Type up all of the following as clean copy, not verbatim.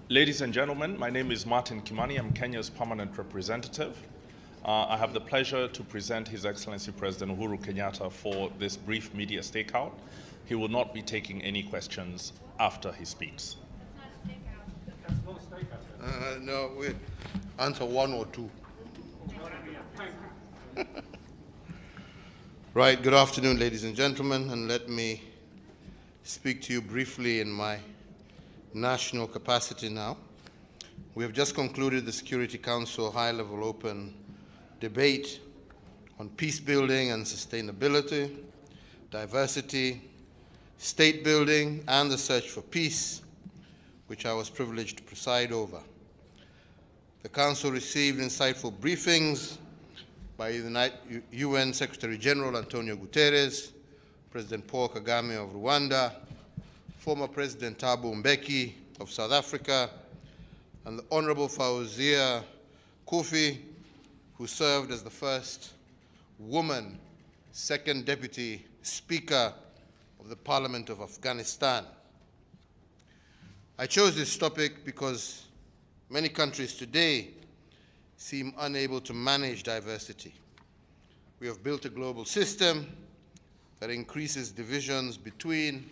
Ladies and gentlemen, my name is Martin Kimani. I'm Kenya's permanent representative. I have the pleasure to present His Excellency President Uhuru Kenyatta for this brief media stakeout. He will not be taking any questions after he speaks. That's not a stakeout. No, wait. Answer one or two. Right, good afternoon, ladies and gentlemen, and let me speak to you briefly in my national capacity now. We have just concluded the Security Council high-level open debate on peace building and sustainability, diversity, state building, and the search for peace, which I was privileged to preside over. The Council received insightful briefings by UN Secretary General Antonio Guterres, President Paul Kagame of Rwanda, former President Thabo Mbeki of South Africa, and the Honorable Fauzia Kufi, who served as the first woman second deputy speaker of the Parliament of Afghanistan. I chose this topic because many countries today seem unable to manage diversity. We have built a global system that increases divisions between,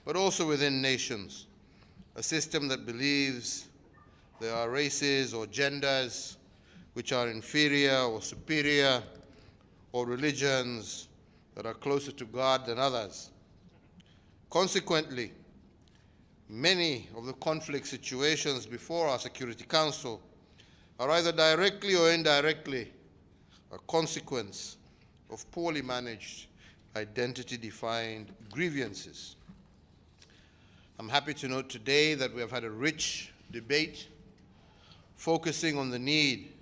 but also within nations, a system that believes there are races or genders which are inferior or superior, or religions that are closer to God than others. Consequently, many of the conflict situations before our Security Council are either directly or indirectly a consequence of poorly managed, identity-defined grievances. I'm happy to note today that we have had a rich debate focusing on the need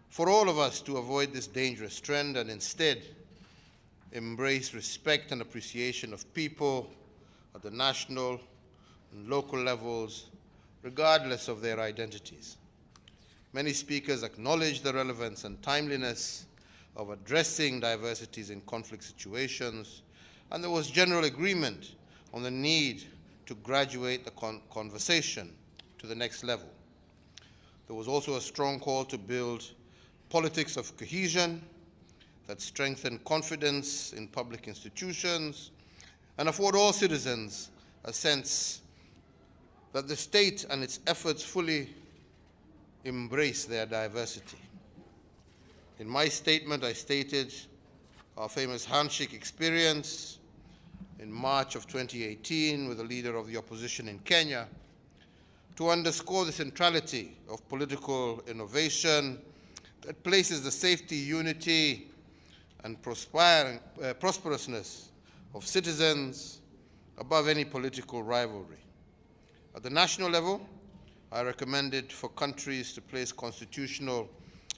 for all of us to avoid this dangerous trend and instead embrace respect and appreciation of people at the national and local levels, regardless of their identities. Many speakers acknowledge the relevance and timeliness of addressing diversities in conflict situations, and there was general agreement on the need to graduate the conversation to the next level. There was also a strong call to build politics of cohesion that strengthen confidence in public institutions and afford all citizens a sense that the state and its efforts fully embrace their diversity. In my statement, I stated our famous handshake experience in March of 2018 with the leader of the opposition in Kenya to underscore the centrality of political innovation that places the safety, unity, and prosperousness of citizens above any political rivalry. At the national level, I recommended for countries to place constitutional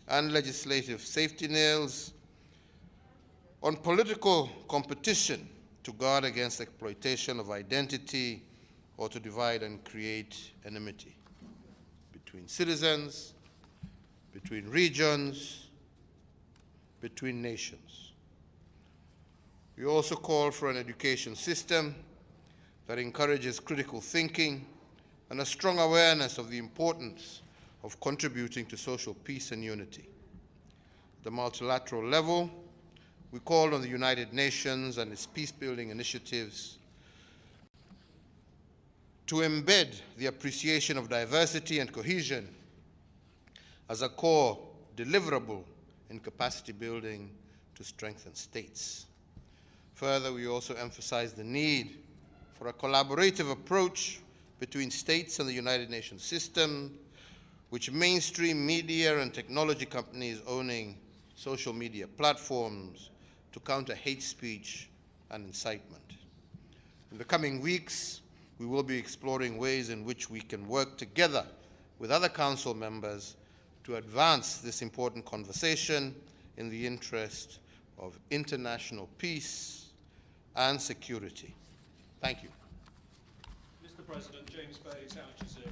and legislative safety nails on political competition to guard against exploitation of identity or to divide and create enmity between citizens, between regions, between nations. We also call for an education system that encourages critical thinking and a strong awareness of the importance of contributing to social peace and unity. At the multilateral level, we called on the United Nations and its peace-building initiatives to embed the appreciation of diversity and cohesion as a core deliverable in capacity building to strengthen states. Further, we also emphasized the need for a collaborative approach between states and the United Nations system, which mainstream media and technology companies owning social media platforms to counter hate speech and incitement. In the coming weeks, we will be exploring ways in which we can work together with other Council members to advance this important conversation in the interest of international peace and security. Thank you. Mr. President, James Bays, Al Jazeera.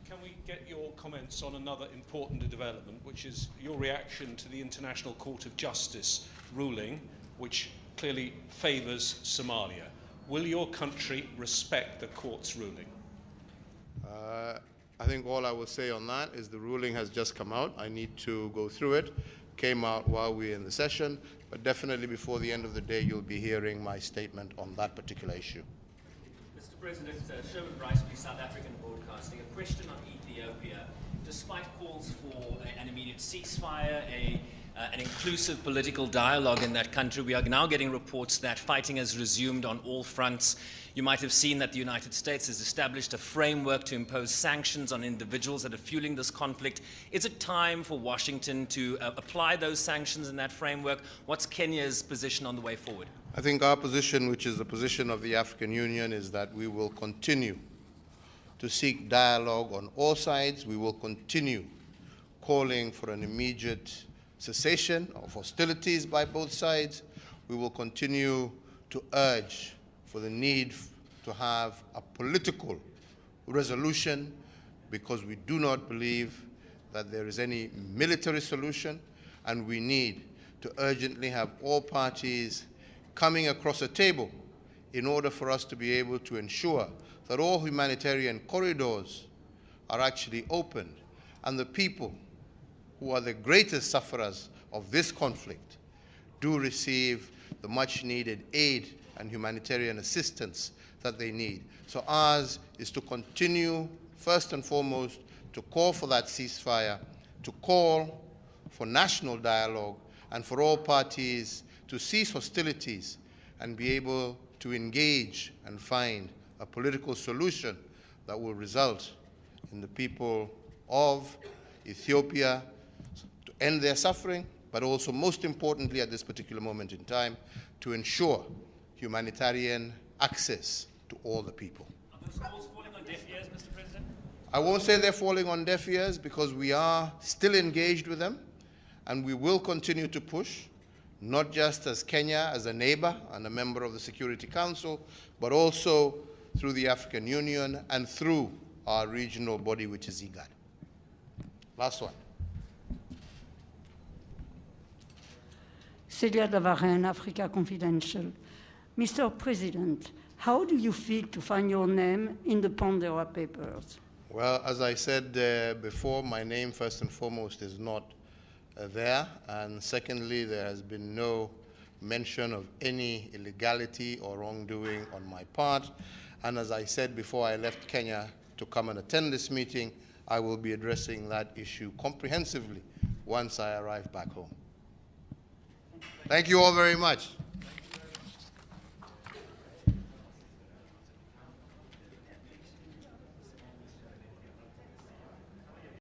Can we get your comments on another important development, which is your reaction to the International Court of Justice ruling, which clearly favours Somalia? Will your country respect the court's ruling? I think all I will say on that is the ruling has just come out. I need to go through it. Came out while we were in the session, but definitely before the end of the day, you'll be hearing my statement on that particular issue. Mr. President, Sherman Bryce, South African Broadcasting. A question on Ethiopia. Despite calls for an immediate ceasefire, an inclusive political dialogue in that country, we are now getting reports that fighting has resumed on all fronts. You might have seen that the United States has established a framework to impose sanctions on individuals that are fueling this conflict. Is it time for Washington to apply those sanctions in that framework? What's Kenya's position on the way forward? I think our position, which is the position of the African Union, is that we will continue to seek dialogue on all sides. We will continue calling for an immediate cessation of hostilities by both sides. We will continue to urge for the need to have a political resolution, because we do not believe that there is any military solution, and we need to urgently have all parties coming across a table in order for us to be able to ensure that all humanitarian corridors are actually opened, and the people who are the greatest sufferers of this conflict do receive the much needed aid and humanitarian assistance that they need. So ours is to continue, first and foremost, to call for that ceasefire, to call for national dialogue, and for all parties to cease hostilities and be able to engage and find a political solution that will result in the people of Ethiopia to end their suffering, but also, most importantly at this particular moment in time, to ensure humanitarian access to all the people. Are those calls falling on deaf ears, Mr. President? I won't say they're falling on deaf ears, because we are still engaged with them, and we will continue to push, not just as Kenya, as a neighbor and a member of the Security Council, but also through the African Union and through our regional body, which is IGAD. Last one. Celia Davaren, Africa Confidential. Mr. President, how do you feel to find your name in the Pandora Papers? Well, as I said before, my name, first and foremost, is not there. And secondly, there has been no mention of any illegality or wrongdoing on my part. And as I said before I left Kenya to come and attend this meeting, I will be addressing that issue comprehensively once I arrive back home. Thank you all very much.